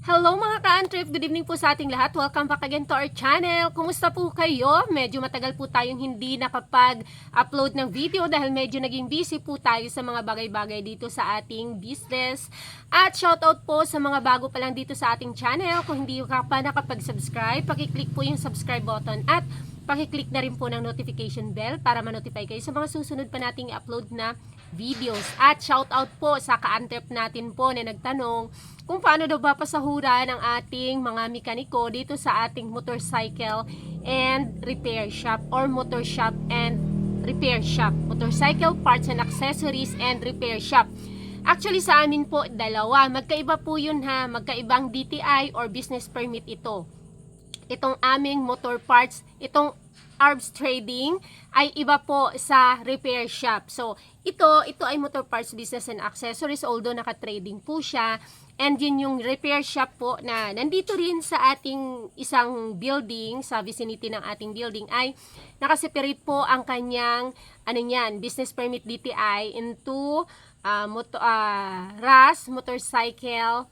Hello mga ka-antrip! Good evening po sa ating lahat. Welcome back again to our channel. Kumusta po kayo? Medyo matagal po tayong hindi nakapag-upload ng video dahil medyo naging busy po tayo sa mga bagay-bagay dito sa ating business. At shoutout po sa mga bago pa lang dito sa ating channel. Kung hindi ka pa nakapag-subscribe, pakiclick po yung subscribe button at pakiclick na rin po ng notification bell para ma-notify kayo sa mga susunod pa nating upload na videos. At shoutout po sa ka-antrip natin po na nagtanong kung paano daw ba pasahuran ang ating mga mekaniko dito sa ating motorcycle and repair shop or motor shop and repair shop. Motorcycle parts and accessories and repair shop. Actually sa amin po dalawa. Magkaiba po yun ha. Magkaibang DTI or business permit ito. Itong aming motor parts, itong ARBS Trading ay iba po sa repair shop. So, ito ay motor parts business and accessories although naka-trading po siya. And yun yung repair shop po na nandito rin sa ating isang building, sa vicinity ng ating building ay nakaseparate po ang kanyang business permit DTI into RAS, motorcycle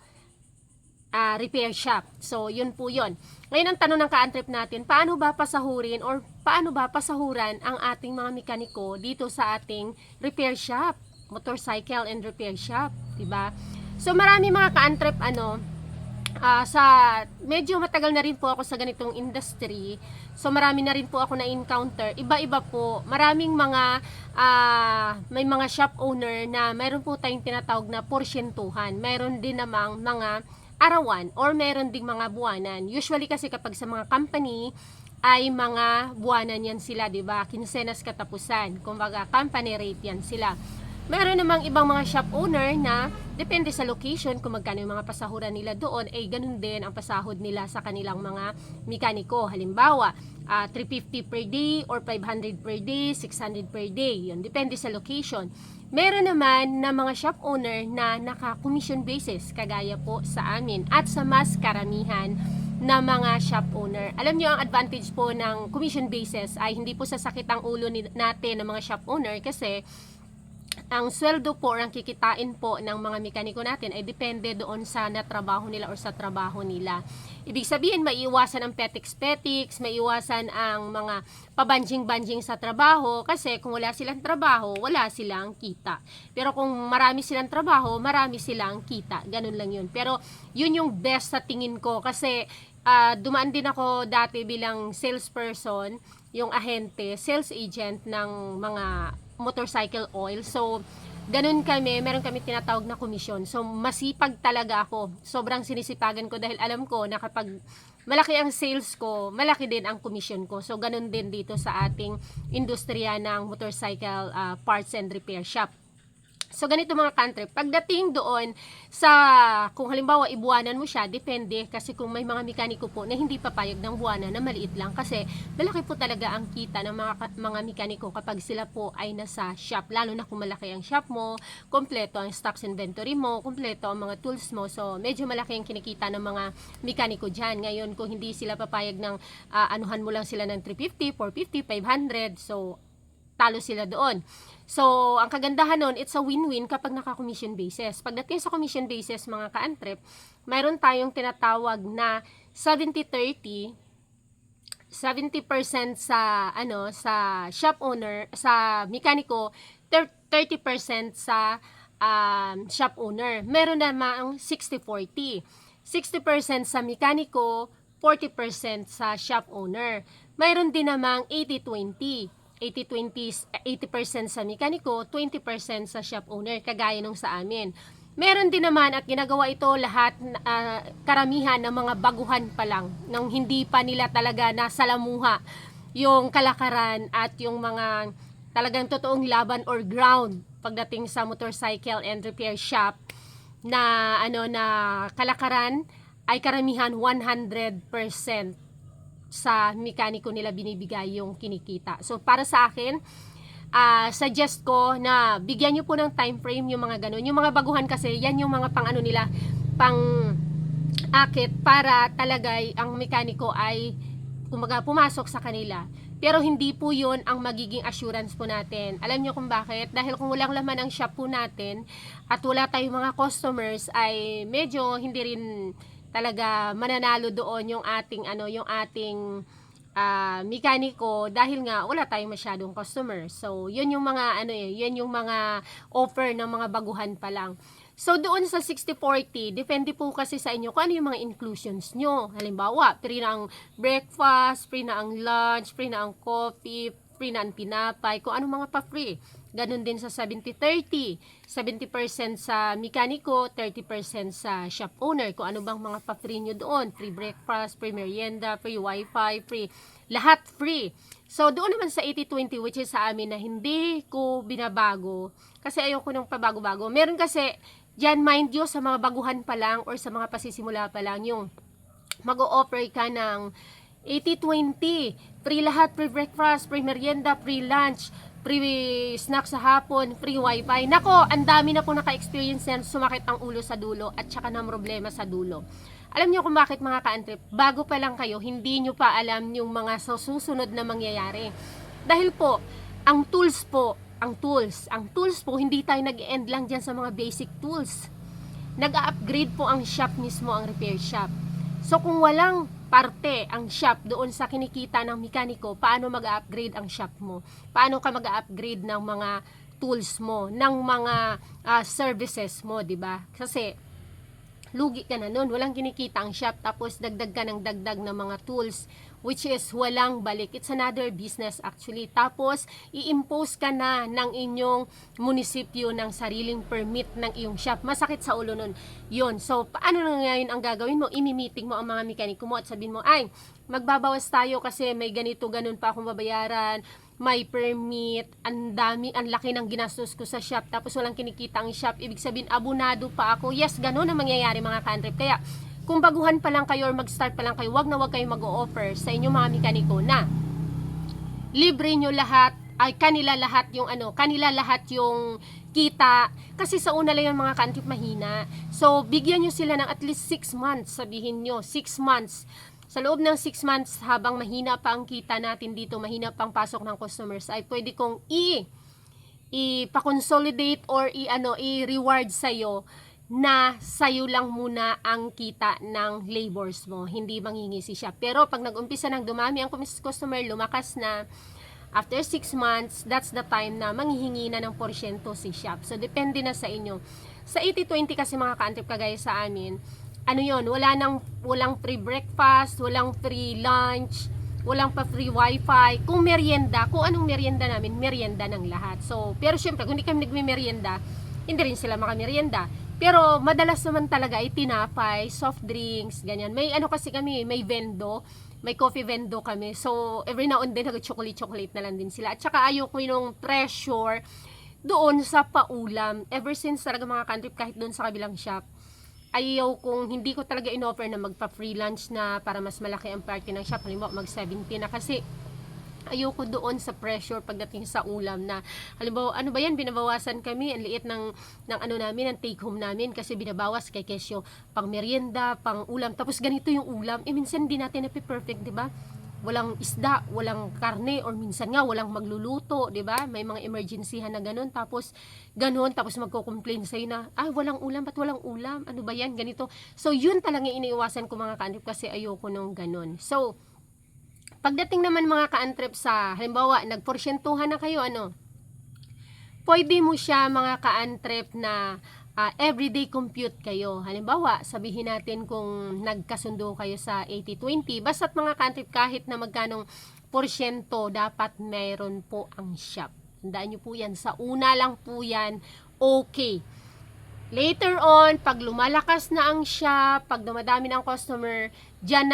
repair shop. So, yun po yun. Ngayon ang tanong ng ka-antrip natin, paano ba pasahurin or paano ba pasahuran ang ating mga mekaniko dito sa ating repair shop, motorcycle and repair shop, diba? So, marami mga ka-antrip sa medyo matagal na rin po ako sa ganitong industry. So, marami na rin po ako na-encounter. Iba-iba po. Maraming mga may mga shop owner na mayroon po tayong tinatawag na porsyentuhan. Mayroon din namang mga arawan or meron ding mga buwanan. Usually kasi kapag sa mga company ay mga buwanan yan sila, 'di ba? Kinsenas katapusan. Kumbaga company rate yan sila. Meron namang ibang mga shop owner na depende sa location kung magkano yung mga pasahuran nila doon, ay ganun din ang pasahod nila sa kanilang mga mekaniko. Halimbawa, 350 per day or 500 per day, 600 per day. Yun, depende sa location. Meron naman na mga shop owner na naka-commission basis, kagaya po sa amin at sa mas karamihan na mga shop owner. Alam nyo, ang advantage po ng commission basis ay hindi po sasakit ang ulo natin ng mga shop owner kasi ang sweldo po, ang kikitain po ng mga mekaniko natin ay depende doon sa natrabaho nila or sa trabaho nila. Ibig sabihin, maiiwasan ang petiks-petiks, maiiwasan ang mga pabanjing-banjing sa trabaho kasi kung wala silang trabaho, wala silang kita. Pero kung marami silang trabaho, marami silang kita. Ganun lang yun. Pero yun yung best sa tingin ko kasi dumaan din ako dati bilang salesperson, yung ahente, sales agent ng mga motorcycle oil. So, ganun kami, meron kami tinatawag na komisyon. So, masipag talaga ako. Sobrang sinisipagan ko dahil alam ko na kapag malaki ang sales ko, malaki din ang komisyon ko. So, ganun din dito sa ating industriya ng motorcycle parts and repair shop. So, ganito mga ka-antrip. Pagdating doon sa, kung halimbawa ibuwanan mo siya, depende kasi kung may mga mekaniko po na hindi papayag ng buwanan na maliit lang kasi malaki po talaga ang kita ng mga mekaniko kapag sila po ay nasa shop. Lalo na kung malaki ang shop mo, kompleto ang stocks inventory mo, kompleto ang mga tools mo. So, medyo malaki ang kinikita ng mga mekaniko dyan. Ngayon, kung hindi sila papayag ng anuhan mo lang sila ng 350, 450, 500, so talo sila doon. So, ang kagandahan nun, it's a win-win kapag naka-commission basis. Pagdating sa commission basis, mga ka-antrip, mayroon tayong tinatawag na 70-30, 70% sa sa shop owner, sa mekaniko, 30% sa shop owner. Meron namang 60-40. 60% sa mekaniko, 40% sa shop owner. Mayroon din namang 80-20. 80% sa mekaniko, 20% sa shop owner, kagaya nung sa amin. Meron din naman at ginagawa ito lahat, karamihan ng mga baguhan pa lang, nang hindi pa nila talaga nasalamuha yung kalakaran at yung mga talagang totoong laban or ground pagdating sa motorcycle and repair shop na na kalakaran ay karamihan 100% sa mekaniko nila binibigay yung kinikita. So, para sa akin, suggest ko na bigyan nyo po ng time frame yung mga ganun. Yung mga baguhan kasi, yan yung mga pang nila, pang akit para talaga ang mekaniko ay pumasok sa kanila. Pero hindi po yun ang magiging assurance po natin. Alam nyo kung bakit? Dahil kung walang laman ang shop po natin at wala tayong mga customers ay medyo hindi rin talaga mananalo doon yung ating mekaniko dahil nga wala tayong masyadong customer. So, yun yung mga yun yung mga offer ng mga baguhan pa lang. So, doon sa 60-40, depende po kasi sa inyo kung ano yung mga inclusions nyo. Halimbawa, free na ang breakfast, free na ang lunch, free na ang coffee, free na ang tinapay, kung ano mga pa-free. Ganon din sa 70-30, 70% sa mekaniko, 30% sa shop owner, kung ano bang mga pa-free nyo doon. Free breakfast, free merienda, free wifi, free, lahat free. So, doon naman sa 80-20, which is sa amin na hindi ko binabago, kasi ayoko nung pabago-bago. Meron kasi, dyan mind you, sa mga baguhan pa lang or sa mga pasisimula pa lang, yung mag-o-offer ka ng 80-20, free lahat, free breakfast, free merienda, free lunch, free snack sa hapon, free wifi. Nako, ang dami na po naka-experience yan, sumakit ang ulo sa dulo at saka ng problema sa dulo. Alam nyo kung bakit mga ka-antrip, bago pa lang kayo, hindi nyo pa alam yung mga susunod na mangyayari. Dahil po, ang tools po, hindi tayo nag-end lang dyan sa mga basic tools. Nag-upgrade po ang shop mismo, ang repair shop. So, kung walang parte ang shop doon sa kinikita ng mekaniko, paano mag-upgrade ang shop mo? Paano ka mag-upgrade ng mga tools mo, ng mga services mo, di ba? Kasi, lugi ka na nun, walang kinikita ang shop, tapos dagdag ka ng dagdag ng mga tools, which is walang balik. It's another business actually. Tapos, i-impose ka na ng inyong munisipyo ng sariling permit ng iyong shop. Masakit sa ulo nun. Yun. So, paano na ngayon ang gagawin mo? Imi-meeting mo ang mga mekaniko mo at sabihin mo, ay, magbabawas tayo kasi may ganito, ganun pa akong babayaran, may permit, ang laki ng ginastos ko sa shop, tapos walang kinikita ang shop, ibig sabihin, abunado pa ako. Yes, ganun ang mangyayari mga ka-antrip. Kaya, kung baguhan pa lang kayo or mag-start pa lang kayo, wag na wag kayo mag-o-offer sa inyong mga mekaniko na libre nyo lahat, ay kanila lahat yung kita, kasi sa una lang yung mga ka-antrip mahina. So, bigyan nyo sila ng at least 6 months, sabihin nyo, 6 months. Sa loob ng 6 months, habang mahina pa ang kita natin dito, mahina pang pasok ng customers, ay pwede kong i-consolidate or i-reward sa'yo na sa'yo lang muna ang kita ng labors mo, hindi mangingisi siya. Pero pag nag-umpisa ng dumami ang customer, lumakas na, after 6 months, that's the time na manghihingi na ng porsyento si shop. So, depende na sa inyo. Sa 80-20 kasi mga ka-antrip, kagaya sa amin, walang free breakfast, walang free lunch, walang pa free wifi. Kung merienda, kung anong merienda namin, merienda ng lahat. So, pero syempre, kung hindi kami nagme-merienda, hindi rin sila maka-merienda. Pero madalas naman talaga ay tinapay, soft drinks, ganyan. May kasi kami, may vendo, may coffee vendo kami. So, every now and then, nag-chocolate na lang din sila. At saka ayoko yung pressure doon sa paulam. Ever since talaga mga ka-antrip, kahit doon sa kabilang shop, hindi ko talaga in-offer na magpa-free lunch na para mas malaki ang party ng shop. Halimbawa, mag-70 na kasi ayoko doon sa pressure pagdating sa ulam na, halimbawa, ano ba yan, binabawasan kami, ang liit ng namin, ang take home namin, kasi binabawas kay kesyo, pang merienda, pang ulam, tapos ganito yung ulam, minsan di natin perfect, di ba? Walang isda, walang karne, or minsan nga, walang magluluto, di ba? May mga emergencyhan na ganun, tapos magko-complain sa'yo na, walang ulam, ba't walang ulam? Ano ba yan? Ganito. So, yun talaga iniiwasan ko mga ka-antrip kasi ayoko nung ganun. So, pagdating naman mga ka-antrip sa, halimbawa, nagporsyentuhan na kayo, pwede mo siya mga ka-antrip na everyday compute kayo. Halimbawa, sabihin natin kung nagkasundo kayo sa 80-20, basta't mga ka-antrip, kahit na magkanong porsyento, dapat meron po ang shop. Tandaan nyo po yan. Sa una lang po yan, okay. Later on, pag lumalakas na ang shop, pag dumadami ng customer, dyan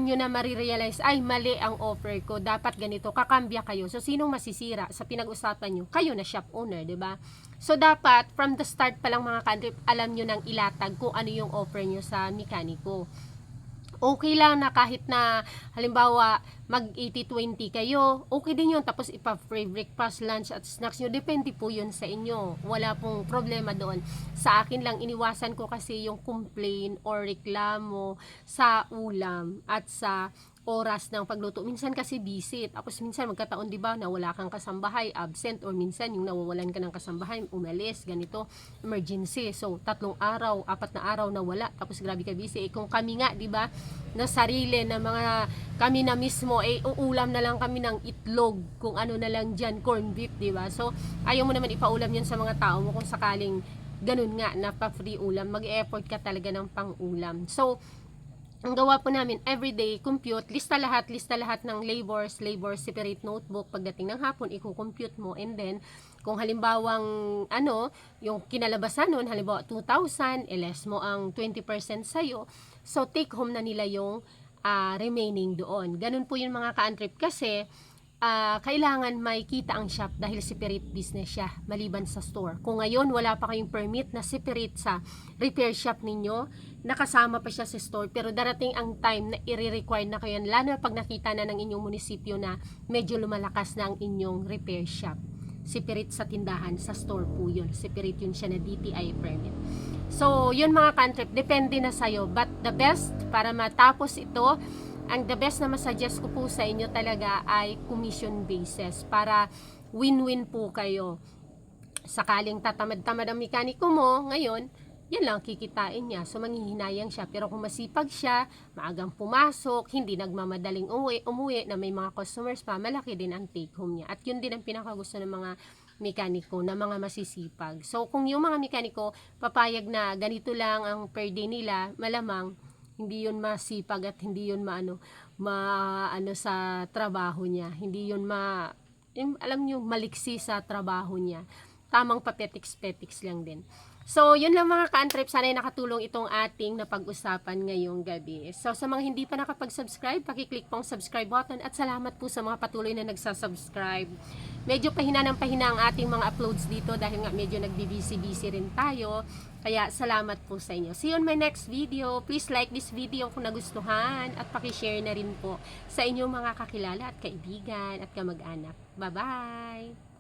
nyo na marirealize, ay mali ang offer ko, dapat ganito, kakambya kayo. So, sinong masisira sa pinag-usapan nyo? Kayo na shop owner, diba? So, dapat, from the start pa lang mga ka-antrip, alam nyo nang ilatag kung ano yung offer nyo sa mekaniko. Okay lang na kahit na, halimbawa, mag 80-20 kayo, okay din yun. Tapos ipa-free breakfast, lunch at snacks nyo. Depende po yun sa inyo. Wala pong problema doon. Sa akin lang, iniwasan ko kasi yung complain or reklamo sa ulam at sa oras ng pagluto. Minsan kasi busy, tapos minsan magkataon 'di ba na wala kang kasambahay, absent, or minsan yung nawawalan ka ng kasambahay, umalis, ganito, emergency. So 3 araw, 4 na araw na wala, tapos grabe ka busy. Kung kami nga 'di ba, na sarili na mga kami na mismo uulam na lang kami ng itlog, kung ano na lang diyan, corn beef, 'di ba? So ayaw mo naman ipaulam 'yan sa mga tao mo kung sakaling ganun nga na pa-free ulam, mag-e-effort ka talaga ng pang-ulam. So ang gawa po namin, everyday, compute, lista lahat ng labors, separate notebook, pagdating ng hapon, i-compute mo, and then, kung halimbawang, yung kinalabasan nun, halimbawa 2,000, less mo ang 20% sa'yo, so take home na nila yung remaining doon. Ganun po yung mga ka-antrip, kasi, kailangan may kita ang shop dahil separate business siya maliban sa store. Kung ngayon wala pa kayong permit na separate sa repair shop ninyo, nakasama pa siya sa store, pero darating ang time na i-require na kayo, lalo pag nakita na ng inyong munisipyo na medyo lumalakas na ang inyong repair shop. Separate sa tindahan, sa store po yun. Separate yun siya na DTI permit. So, yun mga ka-antrip, depende na sa'yo. But the best, para matapos ito, ang the best na masuggest ko po sa inyo talaga ay commission basis para win-win po kayo. Sakaling tatamad-tamad ang mekaniko mo, ngayon, yan lang kikitain niya. So, manghihinayang siya. Pero kung masipag siya, maagang pumasok, hindi nagmamadaling umuwi na may mga customers pa, malaki din ang take home niya. At yun din ang pinakagusto ng mga mekaniko, na mga masisipag. So, kung yung mga mekaniko papayag na ganito lang ang per day nila, malamang hindi yun masipag at hindi yun maano sa trabaho niya. Hindi yun alam niyo, maliksi sa trabaho niya. Tamang papetiks-petiks lang din. So, yun lang mga ka-antrip. Sana ay nakatulong itong ating napag-usapan ngayong gabi. So, sa mga hindi pa nakapag-subscribe, pakiclick pong subscribe button at salamat po sa mga patuloy na nagsasubscribe. Medyo pahina ng pahina ang ating mga uploads dito dahil nga medyo nagbi-busy rin tayo. Kaya, salamat po sa inyo. See you on my next video. Please like this video kung nagustuhan at pakishare na rin po sa inyong mga kakilala at kaibigan at kamag-anak. Bye-bye!